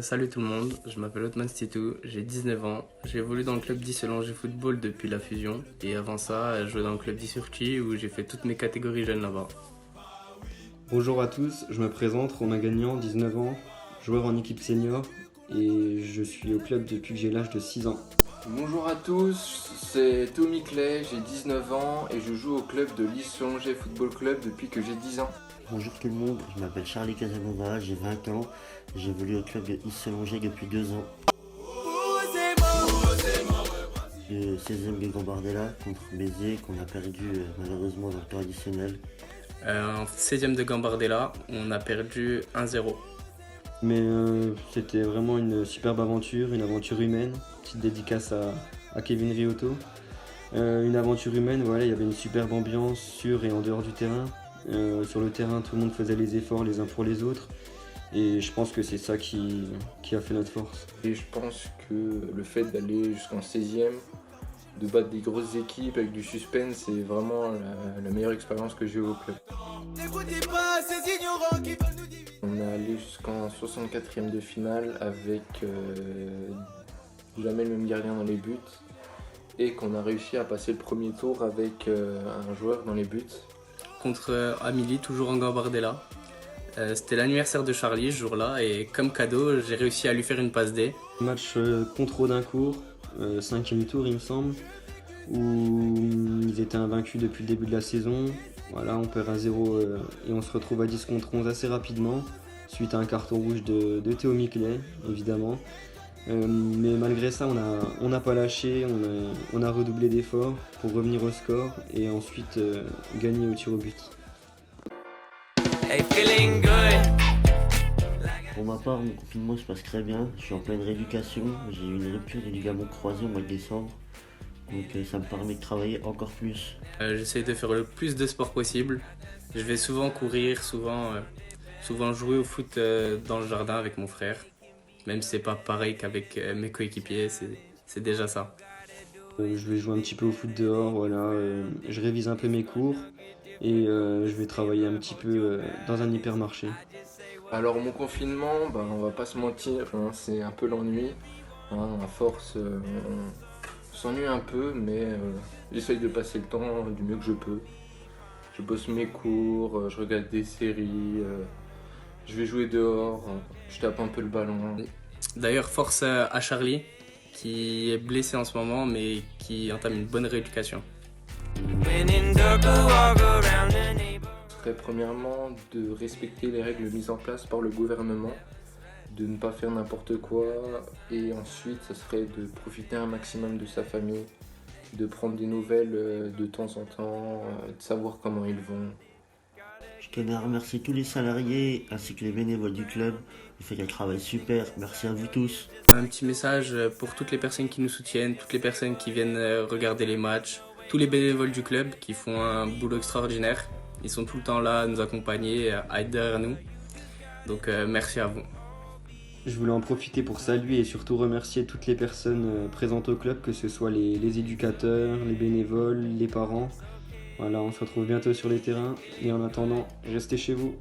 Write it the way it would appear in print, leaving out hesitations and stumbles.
Salut tout le monde, je m'appelle Othman Stitou, j'ai 19 ans, j'ai évolué dans le club d'Isselongé Football depuis la fusion et avant ça, je jouais dans le club d'Issurchi où j'ai fait toutes mes catégories jeunes là-bas. Bonjour à tous, je me présente, Romain Gagnant, 19 ans, joueur en équipe senior et je suis au club depuis que j'ai l'âge de 6 ans. Bonjour à tous, c'est Tommy Clay, j'ai 19 ans et je joue au club de l'Isselongé Football Club depuis que j'ai 10 ans. Bonjour tout le monde, je m'appelle Charlie Casabonga, j'ai 20 ans, j'évolue au club de Isselongé depuis 2 ans. Le 16e de Gambardella contre Béziers qu'on a perdu malheureusement dans le temps additionnel. En 16e de Gambardella, on a perdu 1-0. Mais c'était vraiment une superbe aventure, une aventure humaine, petite dédicace à Kevin Riotto. Une aventure humaine, voilà, il y avait une superbe ambiance sur et en dehors du terrain. Sur le terrain, tout le monde faisait les efforts les uns pour les autres. Et je pense que c'est ça qui a fait notre force. Et je pense que le fait d'aller jusqu'en 16e, de battre des grosses équipes avec du suspense, c'est vraiment la meilleure expérience que j'ai eu au club. On est allé jusqu'en 64e de finale avec jamais le même gardien dans les buts et qu'on a réussi à passer le premier tour avec un joueur dans les buts. Contre Amélie, toujours en Gambardella. C'était l'anniversaire de Charlie ce jour-là et comme cadeau, j'ai réussi à lui faire une passe D. Match contre Audincourt, 5e tour il me semble, où ils étaient invaincus depuis le début de la saison. Voilà, on perd 1-0 et on se retrouve à 10 contre 11 assez rapidement, suite à un carton rouge de Théo Miclet, évidemment. Mais malgré ça, on n'a pas lâché, on a redoublé d'efforts pour revenir au score et ensuite gagner au tir au but. Pour ma part, mon confinement se passe très bien, je suis en pleine rééducation, j'ai eu une rupture des ligaments croisés au mois de décembre, donc ça me permet de travailler encore plus. J'essaie de faire le plus de sport possible. Je vais souvent courir, souvent jouer au foot dans le jardin avec mon frère. Même si c'est pas pareil qu'avec mes coéquipiers, c'est déjà ça. Je vais jouer un petit peu au foot dehors, voilà. Je révise un peu mes cours et je vais travailler un petit peu dans un hypermarché. Alors mon confinement, on va pas se mentir, c'est un peu l'ennui. À force, on s'ennuie un peu, mais j'essaye de passer le temps du mieux que je peux. Je bosse mes cours, je regarde des séries, je vais jouer dehors, je tape un peu le ballon. D'ailleurs, force à Charlie, qui est blessé en ce moment, mais qui entame une bonne rééducation. Ce serait premièrement de respecter les règles mises en place par le gouvernement, de ne pas faire n'importe quoi, et ensuite ce serait de profiter un maximum de sa famille, de prendre des nouvelles de temps en temps, de savoir comment ils vont. Je tenais à remercier tous les salariés ainsi que les bénévoles du club, ils font un travail super, merci à vous tous. Un petit message pour toutes les personnes qui nous soutiennent, toutes les personnes qui viennent regarder les matchs, tous les bénévoles du club qui font un boulot extraordinaire. Ils sont tout le temps là à nous accompagner, à être derrière nous. Donc merci à vous. Je voulais en profiter pour saluer et surtout remercier toutes les personnes présentes au club, que ce soit les éducateurs, les bénévoles, les parents. Voilà, on se retrouve bientôt sur les terrains et en attendant, restez chez vous.